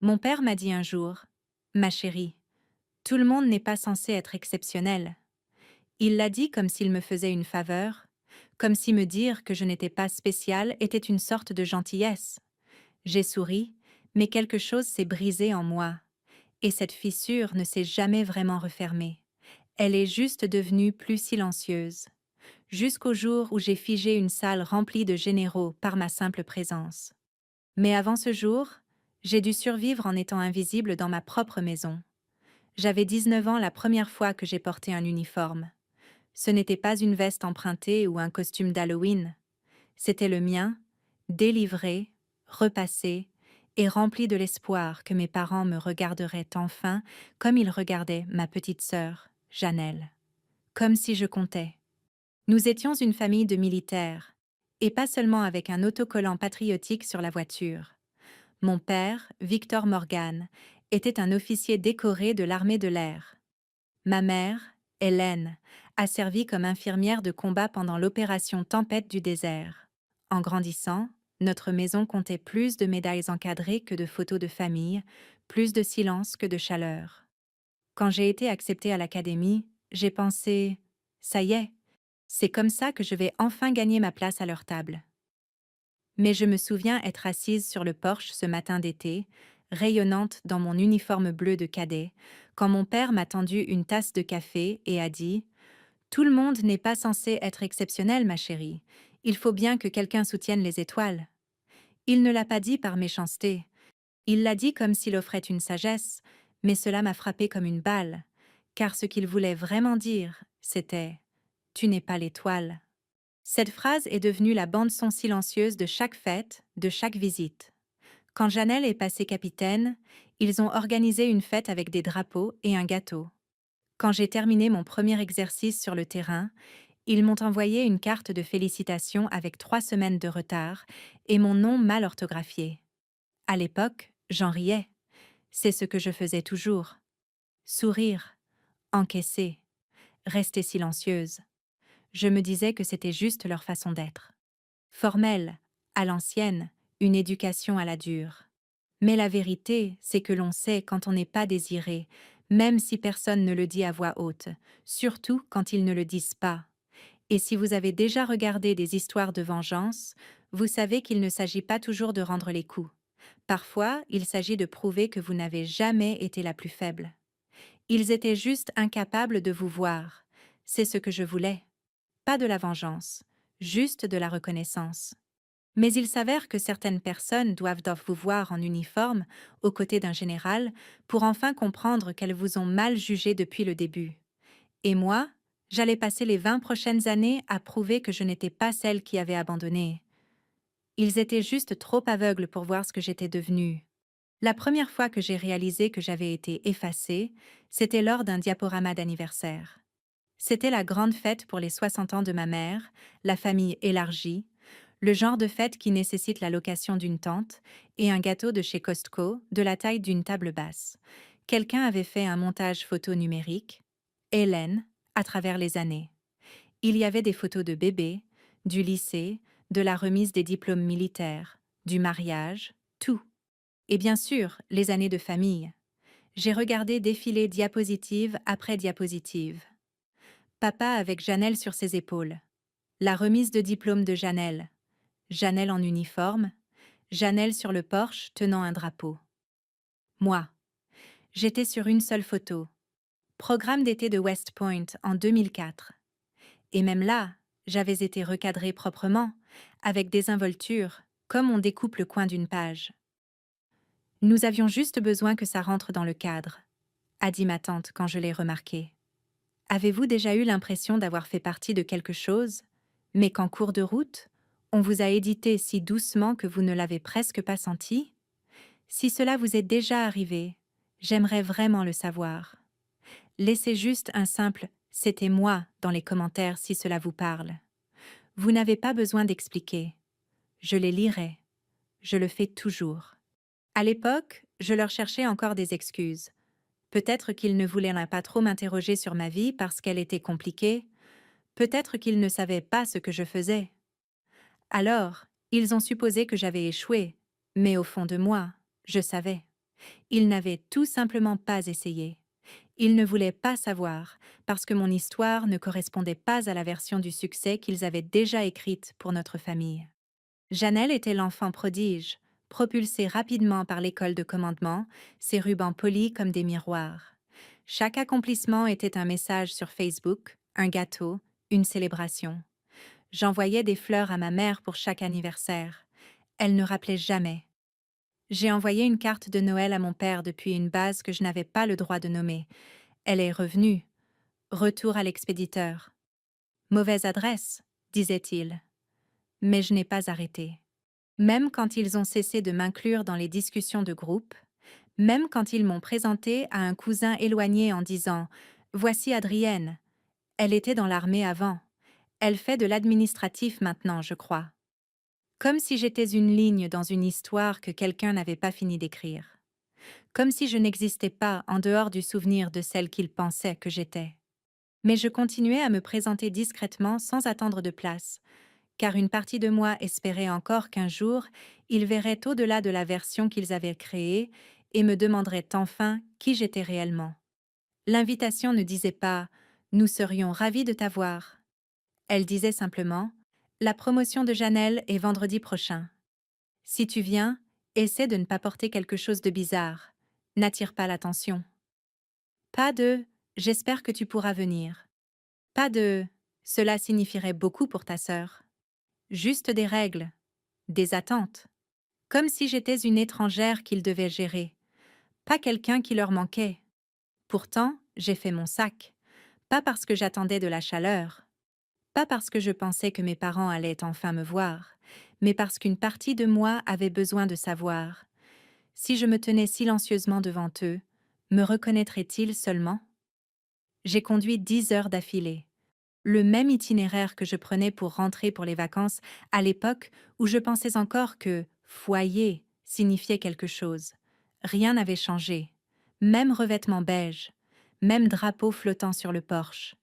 Mon père m'a dit un jour: Ma chérie, tout le monde n'est pas censé être exceptionnel. Il l'a dit comme s'il me faisait une faveur, comme si me dire que je n'étais pas spéciale était une sorte de gentillesse. J'ai souri, mais quelque chose s'est brisé en moi, et cette fissure ne s'est jamais vraiment refermée. Elle est juste devenue plus silencieuse, jusqu'au jour où j'ai figé une salle remplie de généraux par ma simple présence. Mais avant ce jour, j'ai dû survivre en étant invisible dans ma propre maison. J'avais 19 ans la première fois que j'ai porté un uniforme. Ce n'était pas une veste empruntée ou un costume d'Halloween. C'était le mien, délivré, repassé et rempli de l'espoir que mes parents me regarderaient enfin comme ils regardaient ma petite sœur, Janelle. Comme si je comptais. Nous étions une famille de militaires, et pas seulement avec un autocollant patriotique sur la voiture. Mon père, Victor Morgan, était un officier décoré de l'armée de l'air. Ma mère, Hélène, a servi comme infirmière de combat pendant l'opération Tempête du désert. En grandissant, notre maison comptait plus de médailles encadrées que de photos de famille, plus de silence que de chaleur. Quand j'ai été acceptée à l'académie, j'ai pensé: ça y est, c'est comme ça que je vais enfin gagner ma place à leur table. Mais je me souviens être assise sur le porche ce matin d'été, rayonnante dans mon uniforme bleu de cadet, quand mon père m'a tendu une tasse de café et a dit: Tout le monde n'est pas censé être exceptionnel, ma chérie. Il faut bien que quelqu'un soutienne les étoiles. Il ne l'a pas dit par méchanceté. Il l'a dit comme s'il offrait une sagesse, mais cela m'a frappé comme une balle, car ce qu'il voulait vraiment dire, c'était: Tu n'es pas l'étoile. Cette phrase est devenue la bande-son silencieuse de chaque fête, de chaque visite. Quand Janelle est passée capitaine, ils ont organisé une fête avec des drapeaux et un gâteau. Quand j'ai terminé mon premier exercice sur le terrain, ils m'ont envoyé une carte de félicitations avec 3 semaines de retard et mon nom mal orthographié. À l'époque, j'en riais. C'est ce que je faisais toujours. Sourire, encaisser, rester silencieuse. Je me disais que c'était juste leur façon d'être. Formelle, à l'ancienne, une éducation à la dure. Mais la vérité, c'est que l'on sait quand on n'est pas désiré, même si personne ne le dit à voix haute, surtout quand ils ne le disent pas. Et si vous avez déjà regardé des histoires de vengeance, vous savez qu'il ne s'agit pas toujours de rendre les coups. Parfois, il s'agit de prouver que vous n'avez jamais été la plus faible. Ils étaient juste incapables de vous voir. C'est ce que je voulais. Pas de la vengeance, juste de la reconnaissance. Mais il s'avère que certaines personnes doivent vous voir en uniforme, aux côtés d'un général, pour enfin comprendre qu'elles vous ont mal jugé depuis le début. Et moi, j'allais passer les 20 prochaines années à prouver que je n'étais pas celle qui avait abandonné. Ils étaient juste trop aveugles pour voir ce que j'étais devenue. La première fois que j'ai réalisé que j'avais été effacée, c'était lors d'un diaporama d'anniversaire. C'était la grande fête pour les 60 ans de ma mère, la famille élargie, le genre de fête qui nécessite la location d'une tente et un gâteau de chez Costco de la taille d'une table basse. Quelqu'un avait fait un montage photo numérique, Hélène, à travers les années. Il y avait des photos de bébés, du lycée, de la remise des diplômes militaires, du mariage, tout. Et bien sûr, les années de famille. J'ai regardé défiler diapositive après diapositive. Papa avec Janelle sur ses épaules. La remise de diplôme de Janelle. Janelle en uniforme. Janelle sur le porche tenant un drapeau. Moi. J'étais sur une seule photo. Programme d'été de West Point en 2004. Et même là, j'avais été recadrée proprement, avec des involtures, comme on découpe le coin d'une page. Nous avions juste besoin que ça rentre dans le cadre, a dit ma tante quand je l'ai remarqué. Avez-vous déjà eu l'impression d'avoir fait partie de quelque chose, mais qu'en cours de route, on vous a édité si doucement que vous ne l'avez presque pas senti? Si cela vous est déjà arrivé, j'aimerais vraiment le savoir. Laissez juste un simple « c'était moi » dans les commentaires si cela vous parle. Vous n'avez pas besoin d'expliquer. Je les lirai. Je le fais toujours. À l'époque, je leur cherchais encore des excuses. Peut-être qu'ils ne voulaient pas trop m'interroger sur ma vie parce qu'elle était compliquée. Peut-être qu'ils ne savaient pas ce que je faisais. Alors, ils ont supposé que j'avais échoué. Mais au fond de moi, je savais. Ils n'avaient tout simplement pas essayé. Ils ne voulaient pas savoir, parce que mon histoire ne correspondait pas à la version du succès qu'ils avaient déjà écrite pour notre famille. Janelle était l'enfant prodige, propulsé rapidement par l'école de commandement, ses rubans polis comme des miroirs. Chaque accomplissement était un message sur Facebook, un gâteau, une célébration. J'envoyais des fleurs à ma mère pour chaque anniversaire. Elle ne rappelait jamais. J'ai envoyé une carte de Noël à mon père depuis une base que je n'avais pas le droit de nommer. Elle est revenue. Retour à l'expéditeur. Mauvaise adresse, disait-il. Mais je n'ai pas arrêté. Même quand ils ont cessé de m'inclure dans les discussions de groupe, même quand ils m'ont présenté à un cousin éloigné en disant « Voici Adrienne. Elle était dans l'armée avant. Elle fait de l'administratif maintenant, je crois. » Comme si j'étais une ligne dans une histoire que quelqu'un n'avait pas fini d'écrire. Comme si je n'existais pas en dehors du souvenir de celle qu'ils pensaient que j'étais. Mais je continuais à me présenter discrètement sans attendre de place, car une partie de moi espérait encore qu'un jour, ils verraient au-delà de la version qu'ils avaient créée et me demanderaient enfin qui j'étais réellement. L'invitation ne disait pas « Nous serions ravis de t'avoir ». Elle disait simplement « La promotion de Janelle est vendredi prochain. Si tu viens, essaie de ne pas porter quelque chose de bizarre. N'attire pas l'attention. » Pas de « J'espère que tu pourras venir ». Pas de « Cela signifierait beaucoup pour ta sœur ». Juste des règles, des attentes. Comme si j'étais une étrangère qu'ils devaient gérer, pas quelqu'un qui leur manquait. Pourtant, j'ai fait mon sac. Pas parce que j'attendais de la chaleur, pas parce que je pensais que mes parents allaient enfin me voir, mais parce qu'une partie de moi avait besoin de savoir. Si je me tenais silencieusement devant eux, me reconnaîtraient-ils seulement? J'ai conduit 10 heures d'affilée. Le même itinéraire que je prenais pour rentrer pour les vacances à l'époque où je pensais encore que foyer signifiait quelque chose. Rien n'avait changé. Même revêtement beige, même drapeau flottant sur le porche,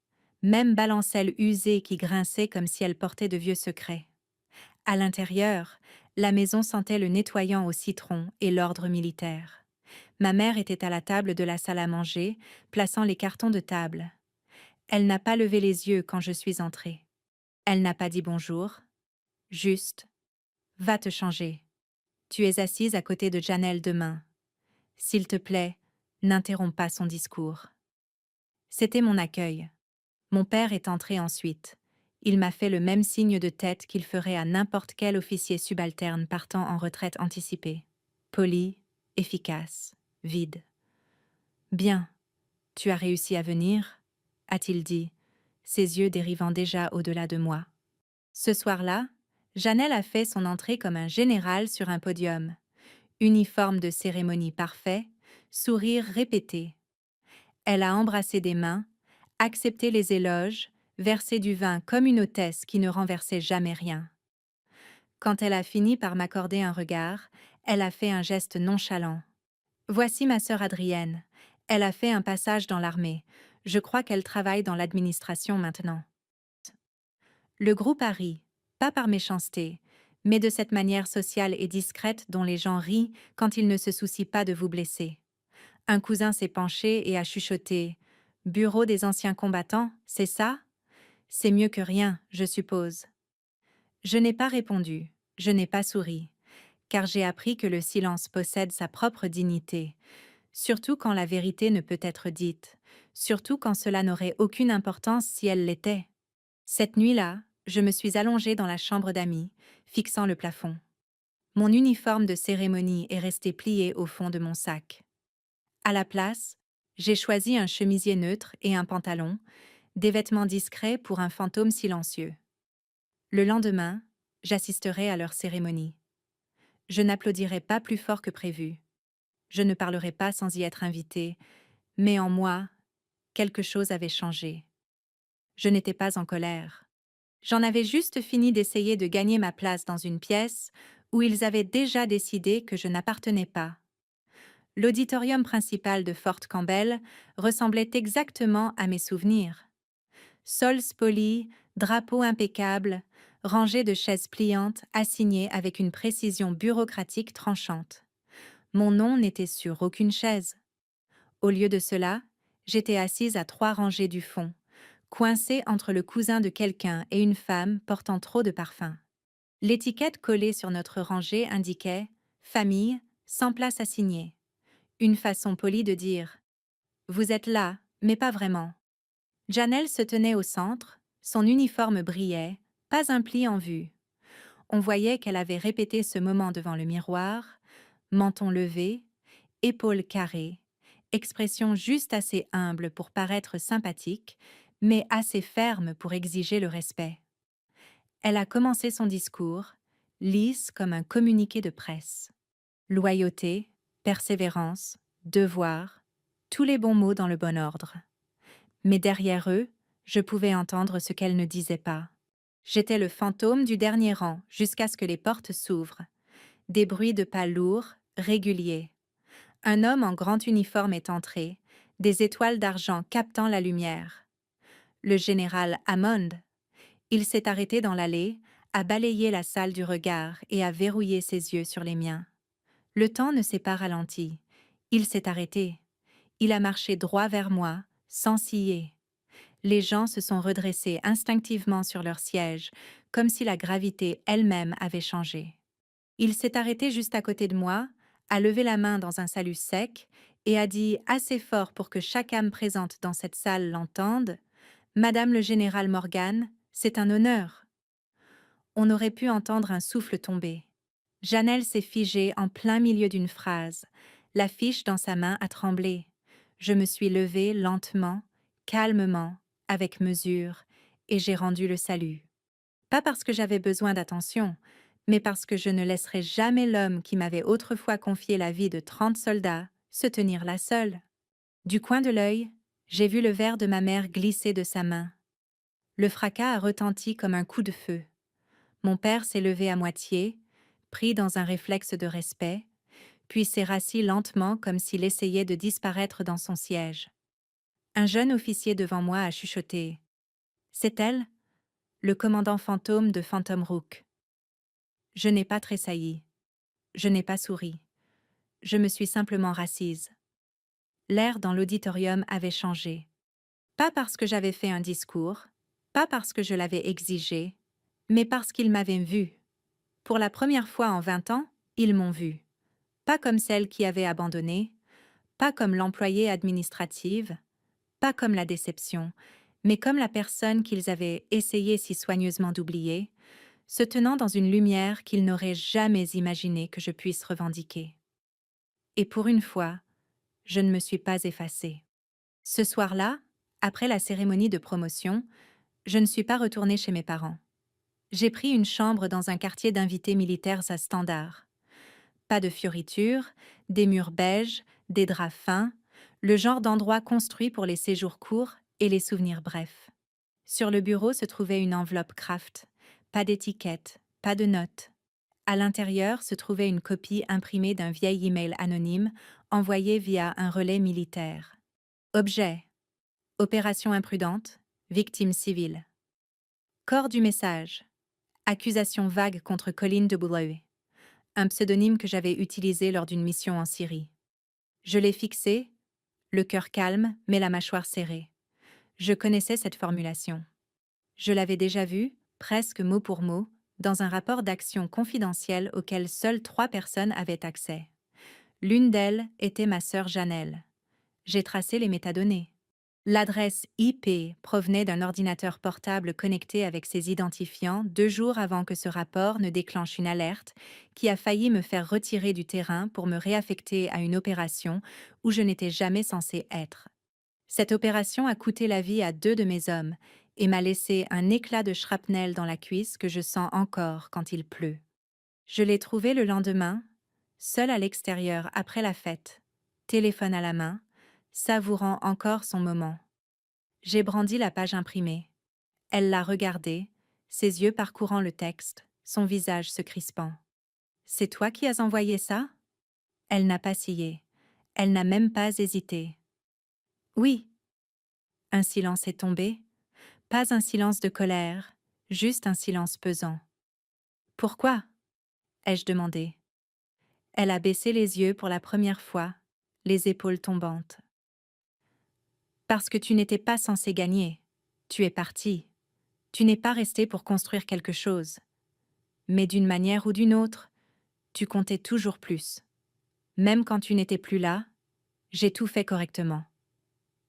même balancelle usée qui grinçait comme si elle portait de vieux secrets. À l'intérieur, la maison sentait le nettoyant au citron et l'ordre militaire. Ma mère était à la table de la salle à manger, plaçant les cartons de table. Elle n'a pas levé les yeux quand je suis entrée. Elle n'a pas dit bonjour. Juste « Va te changer. Tu es assise à côté de Janelle demain. S'il te plaît, n'interromps pas son discours. » C'était mon accueil. Mon père est entré ensuite. Il m'a fait le même signe de tête qu'il ferait à n'importe quel officier subalterne partant en retraite anticipée. Poli, efficace, vide. « Bien. Tu as réussi à venir ?» a-t-il dit, ses yeux dérivant déjà au-delà de moi. Ce soir-là, Janelle a fait son entrée comme un général sur un podium. Uniforme de cérémonie parfait, sourire répété. Elle a embrassé des mains, accepté les éloges, versé du vin comme une hôtesse qui ne renversait jamais rien. Quand elle a fini par m'accorder un regard, elle a fait un geste nonchalant. « Voici ma sœur Adrienne. Elle a fait un passage dans l'armée. Je crois qu'elle travaille dans l'administration maintenant. » Le groupe a ri, pas par méchanceté, mais de cette manière sociale et discrète dont les gens rient quand ils ne se soucient pas de vous blesser. Un cousin s'est penché et a chuchoté « Bureau des anciens combattants, c'est ça? C'est mieux que rien, je suppose. » Je n'ai pas répondu, je n'ai pas souri, car j'ai appris que le silence possède sa propre dignité, surtout quand la vérité ne peut être dite, surtout quand cela n'aurait aucune importance si elle l'était. Cette nuit-là, je me suis allongée dans la chambre d'amis, fixant le plafond. Mon uniforme de cérémonie est resté plié au fond de mon sac. À la place, j'ai choisi un chemisier neutre et un pantalon, des vêtements discrets pour un fantôme silencieux. Le lendemain, j'assisterai à leur cérémonie. Je n'applaudirai pas plus fort que prévu. Je ne parlerai pas sans y être invitée, mais en moi, quelque chose avait changé. Je n'étais pas en colère. J'en avais juste fini d'essayer de gagner ma place dans une pièce où ils avaient déjà décidé que je n'appartenais pas. L'auditorium principal de Fort Campbell ressemblait exactement à mes souvenirs. Sols polis, drapeaux impeccables, rangées de chaises pliantes assignées avec une précision bureaucratique tranchante. Mon nom n'était sur aucune chaise. Au lieu de cela, j'étais assise à 3 rangées du fond, coincée entre le cousin de quelqu'un et une femme portant trop de parfum. L'étiquette collée sur notre rangée indiquait « Famille, sans place à signer ». Une façon polie de dire « Vous êtes là, mais pas vraiment ». Janelle se tenait au centre, son uniforme brillait, pas un pli en vue. On voyait qu'elle avait répété ce moment devant le miroir, menton levé, épaules carrées, expression juste assez humble pour paraître sympathique, mais assez ferme pour exiger le respect. Elle a commencé son discours, lisse comme un communiqué de presse. Loyauté, persévérance, devoir, tous les bons mots dans le bon ordre. Mais derrière eux, je pouvais entendre ce qu'elle ne disait pas. J'étais le fantôme du dernier rang jusqu'à ce que les portes s'ouvrent. Des bruits de pas lourds, réguliers. Un homme en grand uniforme est entré, des étoiles d'argent captant la lumière. Le général Hammond. Il s'est arrêté dans l'allée, a balayé la salle du regard et a verrouillé ses yeux sur les miens. Le temps ne s'est pas ralenti. Il s'est arrêté. Il a marché droit vers moi, sans ciller. Les gens se sont redressés instinctivement sur leur siège, comme si la gravité elle-même avait changé. Il s'est arrêté juste à côté de moi, a levé la main dans un salut sec et a dit assez fort pour que chaque âme présente dans cette salle l'entende « Madame le général Morgan, c'est un honneur ». On aurait pu entendre un souffle tomber. Janelle s'est figée en plein milieu d'une phrase. La fiche dans sa main a tremblé. Je me suis levée lentement, calmement, avec mesure, et j'ai rendu le salut. Pas parce que j'avais besoin d'attention, mais parce que je ne laisserai jamais l'homme qui m'avait autrefois confié la vie de 30 soldats se tenir là seul. Du coin de l'œil, j'ai vu le verre de ma mère glisser de sa main. Le fracas a retenti comme un coup de feu. Mon père s'est levé à moitié, pris dans un réflexe de respect, puis s'est rassis lentement comme s'il essayait de disparaître dans son siège. Un jeune officier devant moi a chuchoté. « C'est elle ?» Le commandant fantôme de Phantom Rook. Je n'ai pas tressailli. Je n'ai pas souri. Je me suis simplement rassise. L'air dans l'auditorium avait changé. Pas parce que j'avais fait un discours, pas parce que je l'avais exigé, mais parce qu'ils m'avaient vue. Pour la première fois en 20 ans, ils m'ont vue. Pas comme celle qui avait abandonné, pas comme l'employée administrative, pas comme la déception, mais comme la personne qu'ils avaient essayé si soigneusement d'oublier, se tenant dans une lumière qu'ils n'auraient jamais imaginé que je puisse revendiquer. Et pour une fois, je ne me suis pas effacée. Ce soir-là, après la cérémonie de promotion, je ne suis pas retournée chez mes parents. J'ai pris une chambre dans un quartier d'invités militaires à Standard. Pas de fioritures, des murs beiges, des draps fins, le genre d'endroit construit pour les séjours courts et les souvenirs brefs. Sur le bureau se trouvait une enveloppe Kraft. Pas d'étiquette, pas de notes. À l'intérieur se trouvait une copie imprimée d'un vieil email anonyme envoyé via un relais militaire. Objet. Opération imprudente. Victime civile. Corps du message. Accusation vague contre Colin de Boulogne. Un pseudonyme que j'avais utilisé lors d'une mission en Syrie. Je l'ai fixé, le cœur calme mais la mâchoire serrée. Je connaissais cette formulation. Je l'avais déjà vue, presque mot pour mot, dans un rapport d'action confidentiel auquel seules 3 personnes avaient accès. L'une d'elles était ma sœur Janelle. J'ai tracé les métadonnées. L'adresse IP provenait d'un ordinateur portable connecté avec ses identifiants 2 jours avant que ce rapport ne déclenche une alerte qui a failli me faire retirer du terrain pour me réaffecter à une opération où je n'étais jamais censée être. Cette opération a coûté la vie à 2 de mes hommes et m'a laissé un éclat de shrapnel dans la cuisse que je sens encore quand il pleut. Je l'ai trouvé le lendemain, seul à l'extérieur après la fête, téléphone à la main, savourant encore son moment. J'ai brandi la page imprimée. Elle l'a regardée, ses yeux parcourant le texte, son visage se crispant. « C'est toi qui as envoyé ça ?» Elle n'a pas scié. Elle n'a même pas hésité. « Oui. » Un silence est tombé. Pas un silence de colère, juste un silence pesant. « Pourquoi ?» ai-je demandé. Elle a baissé les yeux pour la première fois, les épaules tombantes. Parce que tu n'étais pas censé gagner. Tu es parti. Tu n'es pas resté pour construire quelque chose. Mais d'une manière ou d'une autre, tu comptais toujours plus. Même quand tu n'étais plus là, j'ai tout fait correctement.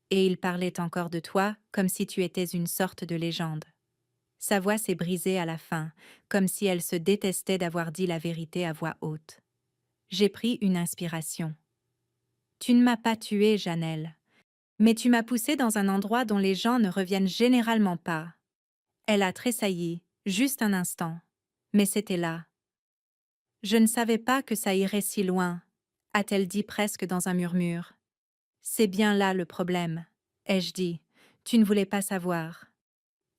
Et il parlait encore de toi comme si tu étais une sorte de légende. Sa voix s'est brisée à la fin, comme si elle se détestait d'avoir dit la vérité à voix haute. J'ai pris une inspiration. Tu ne m'as pas tuée, Janelle. Mais tu m'as poussée dans un endroit dont les gens ne reviennent généralement pas. Elle a tressailli, juste un instant. Mais c'était là. Je ne savais pas que ça irait si loin, a-t-elle dit presque dans un murmure. C'est bien là le problème, ai-je dit. Tu ne voulais pas savoir.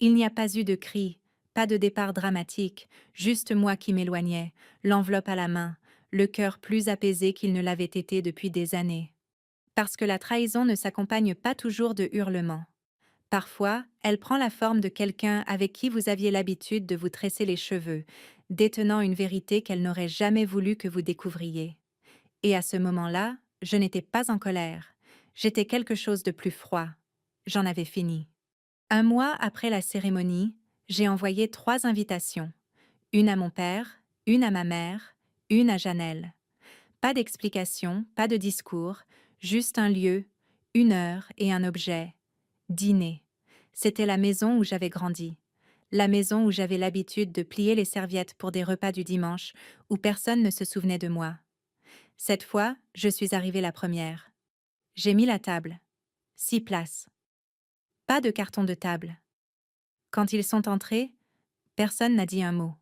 Il n'y a pas eu de cri, pas de départ dramatique, juste moi qui m'éloignais, l'enveloppe à la main, le cœur plus apaisé qu'il ne l'avait été depuis des années. Parce que la trahison ne s'accompagne pas toujours de hurlements. Parfois, elle prend la forme de quelqu'un avec qui vous aviez l'habitude de vous tresser les cheveux, détenant une vérité qu'elle n'aurait jamais voulu que vous découvriez. Et à ce moment-là, je n'étais pas en colère. J'étais quelque chose de plus froid. J'en avais fini. Un mois après la cérémonie, j'ai envoyé 3 invitations. Une à mon père, une à ma mère, une à Janelle. Pas d'explication, pas de discours, juste un lieu, une heure et un objet. Dîner. C'était la maison où j'avais grandi. La maison où j'avais l'habitude de plier les serviettes pour des repas du dimanche, où personne ne se souvenait de moi. Cette fois, je suis arrivée la première. J'ai mis la table. 6 places. Pas de carton de table. Quand ils sont entrés, personne n'a dit un mot.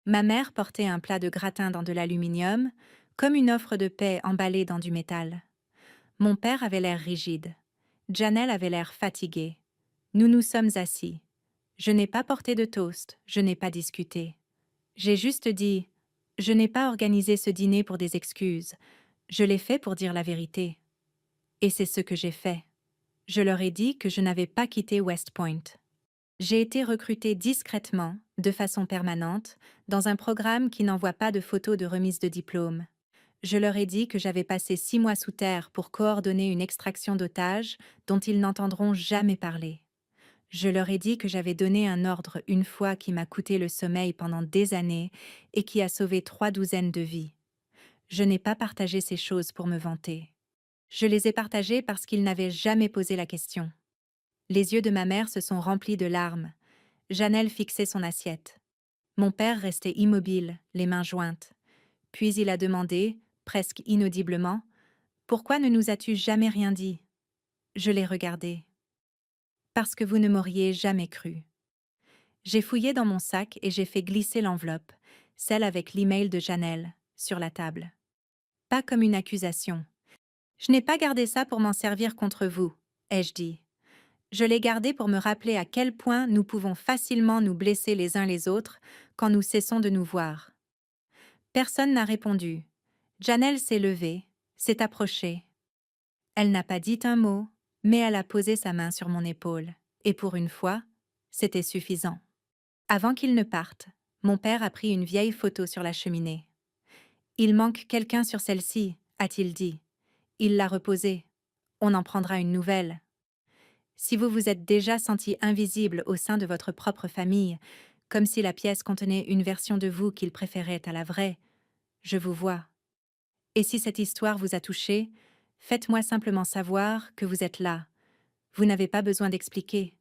Ma mère portait un plat de gratin dans de l'aluminium, comme une offre de paix emballée dans du métal. Mon père avait l'air rigide. Janelle avait l'air fatiguée. Nous nous sommes assis. Je n'ai pas porté de toast, je n'ai pas discuté. J'ai juste dit « Je n'ai pas organisé ce dîner pour des excuses. Je l'ai fait pour dire la vérité. » Et c'est ce que j'ai fait. Je leur ai dit que je n'avais pas quitté West Point. J'ai été recrutée discrètement, de façon permanente, dans un programme qui n'envoie pas de photos de remise de diplôme. Je leur ai dit que j'avais passé 6 mois sous terre pour coordonner une extraction d'otages dont ils n'entendront jamais parler. Je leur ai dit que j'avais donné un ordre une fois qui m'a coûté le sommeil pendant des années et qui a sauvé 3 douzaines de vies. Je n'ai pas partagé ces choses pour me vanter. Je les ai partagées parce qu'ils n'avaient jamais posé la question. Les yeux de ma mère se sont remplis de larmes. Janelle fixait son assiette. Mon père restait immobile, les mains jointes. Puis il a demandé, presque inaudiblement, « Pourquoi ne nous as-tu jamais rien dit ?» Je l'ai regardé. « Parce que vous ne m'auriez jamais cru. » J'ai fouillé dans mon sac et j'ai fait glisser l'enveloppe, celle avec l'email de Janelle, sur la table. Pas comme une accusation. Je n'ai pas gardé ça pour m'en servir contre vous, ai-je dit. Je l'ai gardé pour me rappeler à quel point nous pouvons facilement nous blesser les uns les autres quand nous cessons de nous voir. Personne n'a répondu. Janelle s'est levée, s'est approchée. Elle n'a pas dit un mot, mais elle a posé sa main sur mon épaule, et pour une fois, c'était suffisant. Avant qu'il ne parte, mon père a pris une vieille photo sur la cheminée. « Il manque quelqu'un sur celle-ci », a-t-il dit. Il l'a reposée. On en prendra une nouvelle. Si vous vous êtes déjà senti invisible au sein de votre propre famille, comme si la pièce contenait une version de vous qu'il préférait à la vraie, je vous vois. Et si cette histoire vous a touché, faites-moi simplement savoir que vous êtes là. Vous n'avez pas besoin d'expliquer.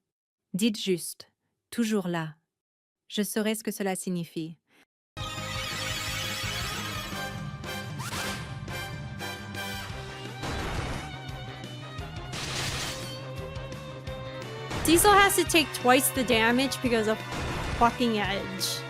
Dites juste, toujours là. Je saurai ce que cela signifie. Diesel has to take twice the damage because of fucking Edge.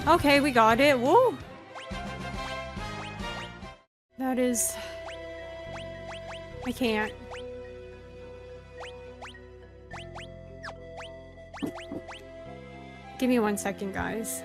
Okay, we got it. Woo! That is... I can't. Give me 1 second, guys.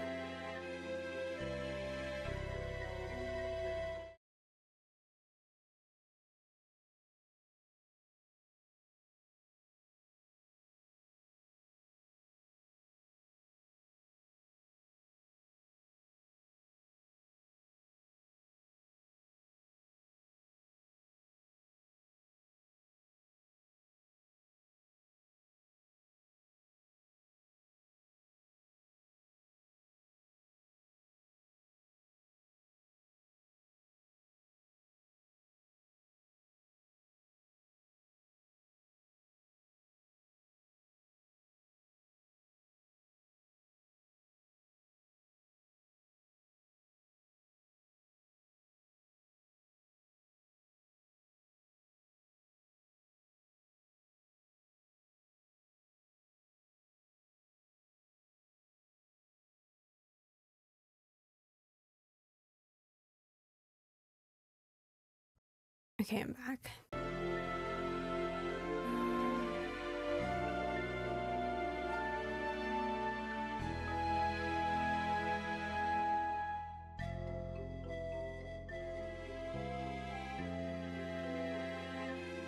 Okay, I'm back.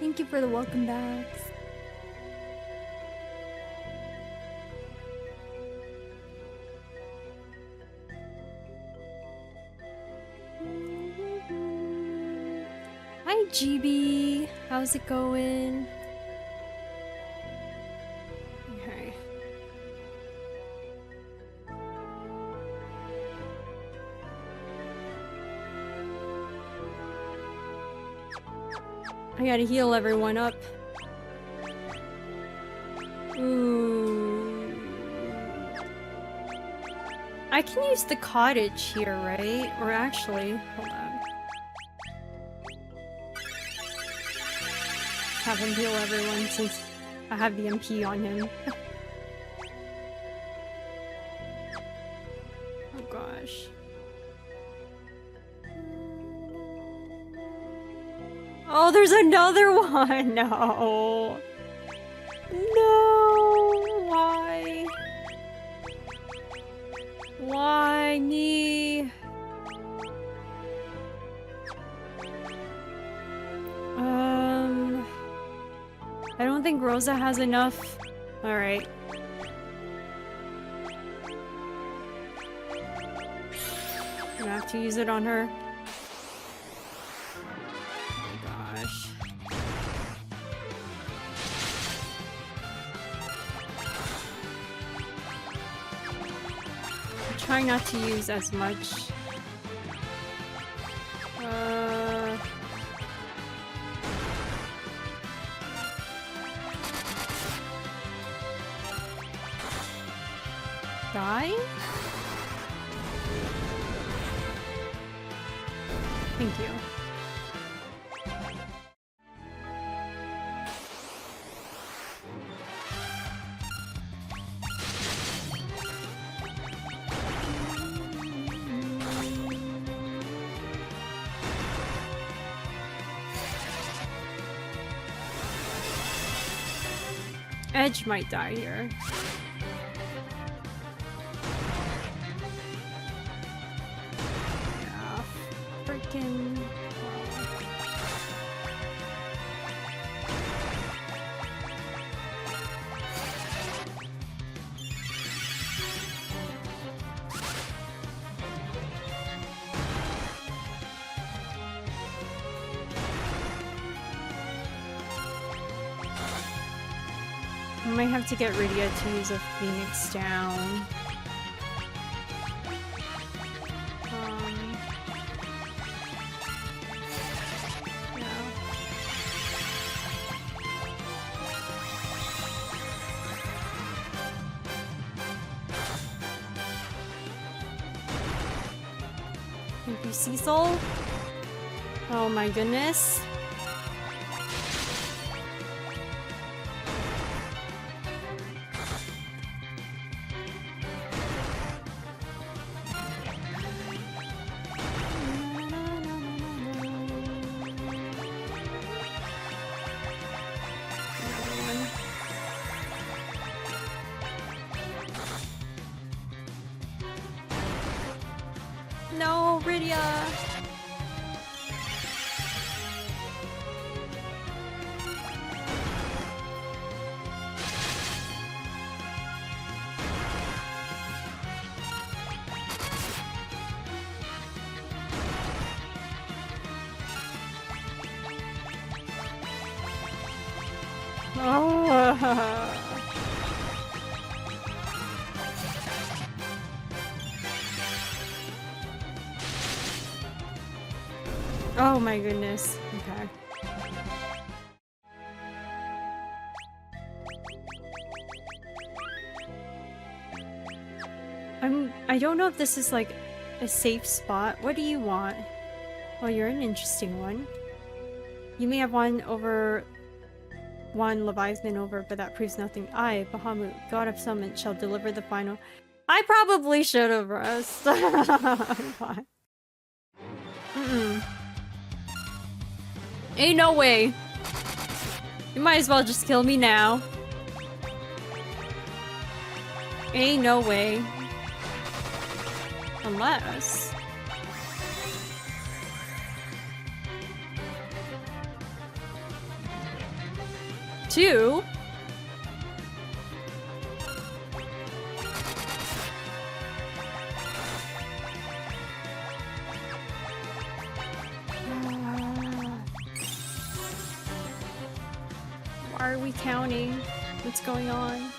Thank you for the welcome backs. Hi, GB. How's it going? Okay. I gotta heal everyone up. Ooh. I can use the cottage here, right? Or actually, hold on. Have him heal everyone since I have the MP on him. Oh gosh. Oh, there's another one! No! No! Why? Why me? I don't think Rosa has enough. Alright. Gonna have to use it on her. Oh gosh. I'm trying not to use as much. Die? Thank you. Edge might die here. I might have to get Rydia to use a Phoenix down. Yeah. Thank you, Cecil. Oh my goodness. No, Rydia. Oh. Oh my goodness. Okay. I don't know if this is like a safe spot. What do you want? Well, you're an interesting one. You may have won Leviathan over, but that proves nothing. I, Bahamut, God of Summit, shall deliver the final. I probably should have rest. Fine. Ain't no way. You might as well just kill me now. Ain't no way. Unless... Two? Why are we counting? What's going on?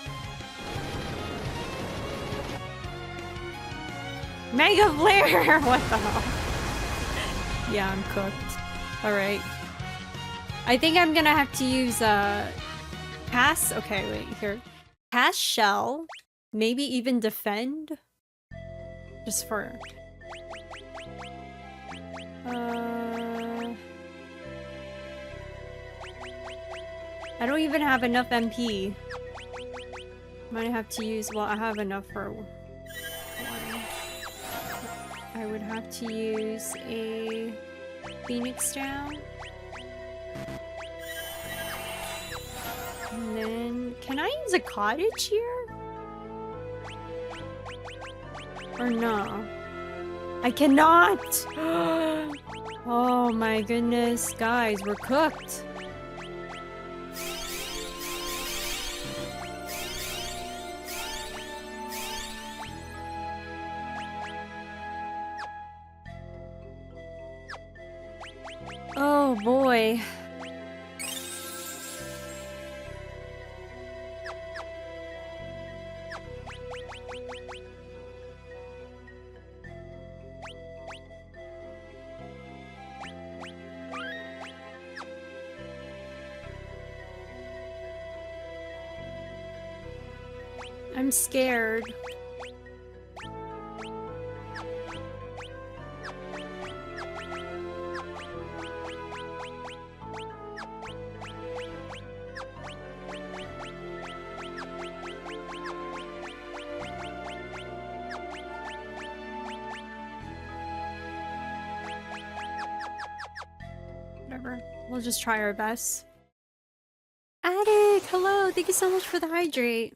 Mega Flare! What the hell? Yeah, I'm cooked. Alright. I think I'm gonna have to use, pass? Okay, wait, here. Pass Shell. Maybe even defend? Just for... I don't even have enough MP. Might have to use... Well, I have enough for... one. I would have to use a Phoenix Down. And then... Can I use a Cottage here? Or no? I cannot! Oh my goodness. Guys, we're cooked. Oh boy. I'm scared. Whatever. We'll just try our best. Attic, hello. Thank you so much for the hydrate.